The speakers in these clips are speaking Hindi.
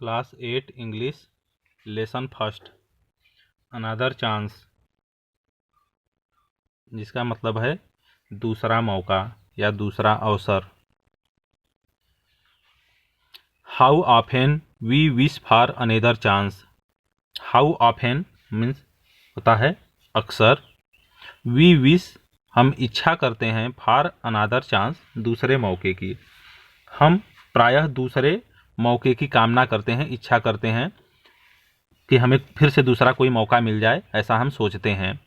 Class 8 English lesson first another chance, जिसका मतलब है दूसरा मौका या दूसरा अवसर। How often we wish for another chance. How often means होता है अक्सर, वी विश हम इच्छा करते हैं, फॉर अनदर चांस दूसरे मौके की। हम प्रायः दूसरे मौके की कामना करते हैं, इच्छा करते हैं कि हमें फिर से दूसरा कोई मौका मिल जाए, ऐसा हम सोचते हैं।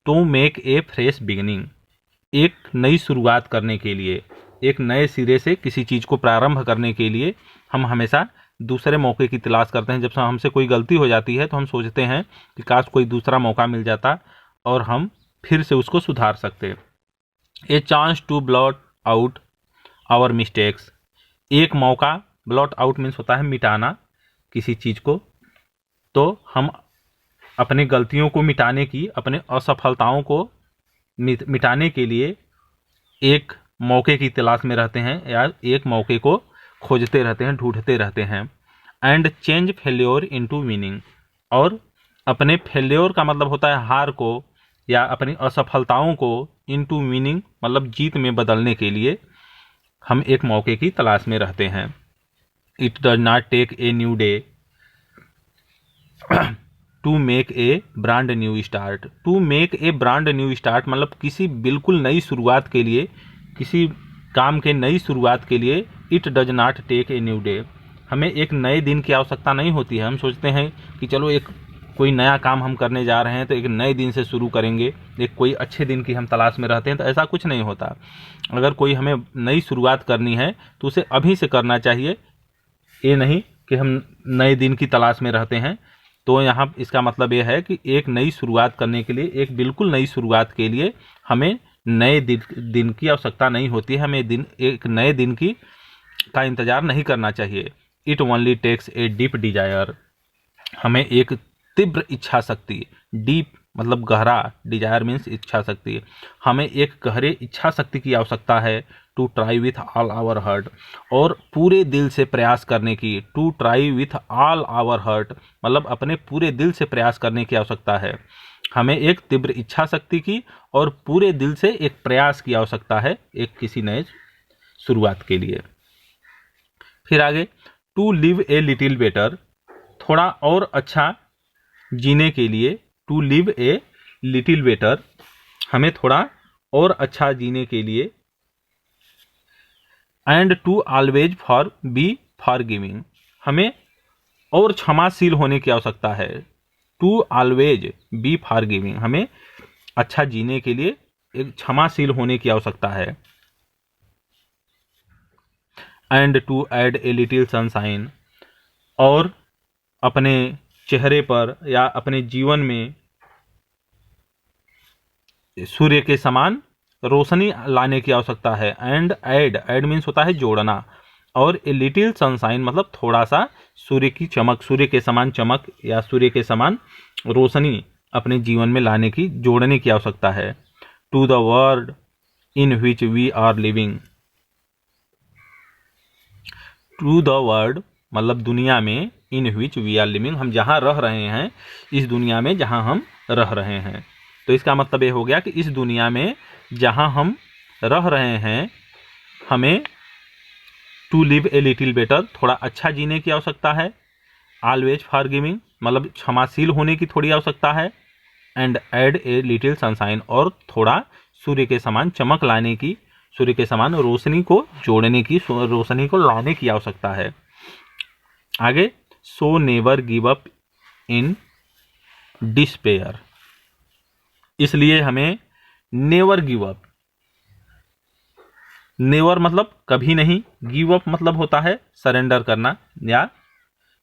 To make a fresh beginning, एक नई शुरुआत करने के लिए, एक नए सिरे से किसी चीज़ को प्रारंभ करने के लिए हम हमेशा दूसरे मौके की तलाश करते हैं। जब से हमसे कोई गलती हो जाती है तो हम सोचते हैं कि काश कोई दूसरा मौका मिल जाता और हम फिर से उसको सुधार सकते। A chance to blot out our mistakes, एक मौका, ब्लॉट आउट मीन्स होता है मिटाना किसी चीज़ को, तो हम अपने गलतियों को मिटाने की, अपने असफलताओं को मिटाने के लिए एक मौके की तलाश में रहते हैं या एक मौके को खोजते रहते हैं, ढूंढते रहते हैं। And change failure into winning, और अपने फेल्योर का मतलब होता है हार को या अपनी असफलताओं को इनटू विनिंग मतलब जीत में बदलने के लिए हम एक मौके की तलाश में रहते हैं। It does not take a new day to make a brand new start. To make a brand new start मतलब किसी बिल्कुल नई शुरुआत के लिए, किसी काम के नई शुरुआत के लिए it does not take a new day, हमें एक नए दिन की आवश्यकता नहीं होती है। हम सोचते हैं कि चलो एक कोई नया काम हम करने जा रहे हैं तो एक नए दिन से शुरू करेंगे, एक कोई अच्छे दिन की हम तलाश में रहते हैं, तो ऐसा कुछ नहीं होता। अगर कोई हमें नई शुरुआत करनी है तो उसे अभी से करना चाहिए, ये नहीं कि हम नए दिन की तलाश में रहते हैं। तो यहाँ इसका मतलब ये है कि एक नई शुरुआत करने के लिए, एक बिल्कुल नई शुरुआत के लिए हमें नए दिन की आवश्यकता नहीं होती है, हमें एक नए दिन की का इंतजार नहीं करना चाहिए। It only takes a deep desire, हमें एक तीव्र इच्छा शक्ति, डीप मतलब गहरा, डिजायर मीन्स इच्छा शक्ति, हमें एक गहरे इच्छा शक्ति की आवश्यकता है। To try with all our heart, और पूरे दिल से प्रयास करने की। To try with all our heart मतलब अपने पूरे दिल से प्रयास करने की आवश्यकता है। हमें एक तीव्र इच्छा शक्ति की और पूरे दिल से एक प्रयास की आवश्यकता है एक किसी नए शुरुआत के लिए। फिर आगे, to live a little better, थोड़ा और अच्छा जीने के लिए। To live a little better, हमें थोड़ा और अच्छा जीने के लिए। And to always for be forgiving, हमें और क्षमाशील होने की आवश्यकता है। टू ऑलवेज बी फॉरगिविंग, हमें अच्छा जीने के लिए एक क्षमाशील होने की आवश्यकता है। And to add a little sunshine, और अपने चेहरे पर या अपने जीवन में सूर्य के समान रोशनी लाने की आवश्यकता है। एंड ऐड मीन्स होता है जोड़ना, और ए लिटिल सनशाइन मतलब थोड़ा सा सूर्य की चमक, सूर्य के समान चमक या सूर्य के समान रोशनी अपने जीवन में लाने की, जोड़ने की आवश्यकता है। To the world in which we are living, to the world मतलब दुनिया में, in which we are living हम जहाँ रह रहे हैं, इस दुनिया में जहाँ हम रह रहे हैं। तो इसका मतलब ये हो गया कि इस दुनिया में जहाँ हम रह रहे हैं हमें to live a little better थोड़ा अच्छा जीने की आवश्यकता है। ऑलवेज फॉरगिविंग मतलब क्षमाशील होने की थोड़ी आवश्यकता है। And add a little sunshine और थोड़ा सूर्य के समान चमक लाने की, सूर्य के समान रोशनी को जोड़ने की, रोशनी को लाने की आवश्यकता है। आगे, so never give up in despair, इसलिए हमें नेवर गिव अप, नेवर मतलब कभी नहीं, गिव अप मतलब होता है सरेंडर करना, या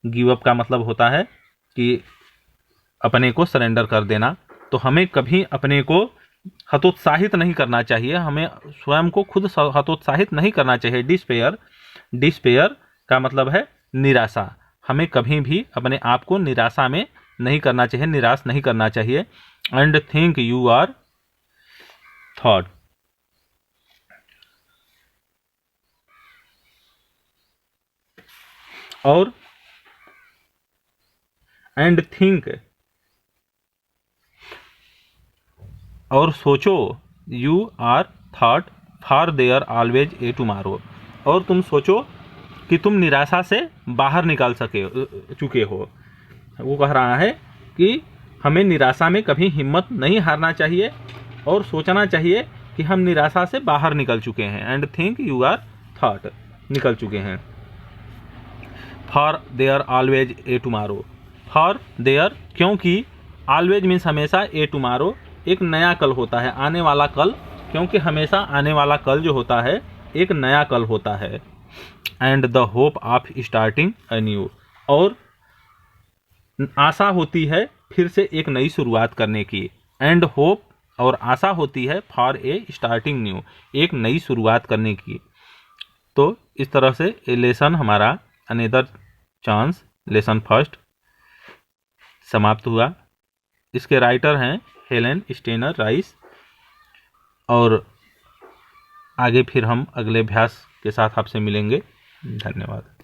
गिव अप का मतलब होता है कि अपने को सरेंडर कर देना। तो हमें कभी अपने को हतोत्साहित नहीं करना चाहिए, हमें स्वयं को खुद हतोत्साहित नहीं करना चाहिए। डिस्पेयर का मतलब है निराशा, हमें कभी भी अपने आप को निराशा में नहीं करना चाहिए, निराश नहीं करना चाहिए। And think you are thought, और एंड थिंक, और सोचो, you are thought for there always a tomorrow, और तुम सोचो कि तुम निराशा से बाहर निकल चुके हो। वो कह रहा है कि हमें निराशा में कभी हिम्मत नहीं हारना चाहिए और सोचना चाहिए कि हम निराशा से बाहर निकल चुके हैं। And think you are thought, निकल चुके हैं। For there always a tomorrow, for there, क्योंकि, ऑलवेज मीन्स हमेशा, ए टुमारो एक नया कल होता है, आने वाला कल, क्योंकि हमेशा आने वाला कल जो होता है एक नया कल होता है। And the hope of starting a new, और आशा होती है फिर से एक नई शुरुआत करने की। एंड होप, और आशा होती है, फॉर ए स्टार्टिंग न्यू, एक नई शुरुआत करने की। तो इस तरह से लेसन हमारा अनदर चांस, लेसन फर्स्ट समाप्त हुआ। इसके राइटर हैं हेलेन स्टेनर राइस। और आगे फिर हम अगले अभ्यास के साथ आपसे मिलेंगे। धन्यवाद।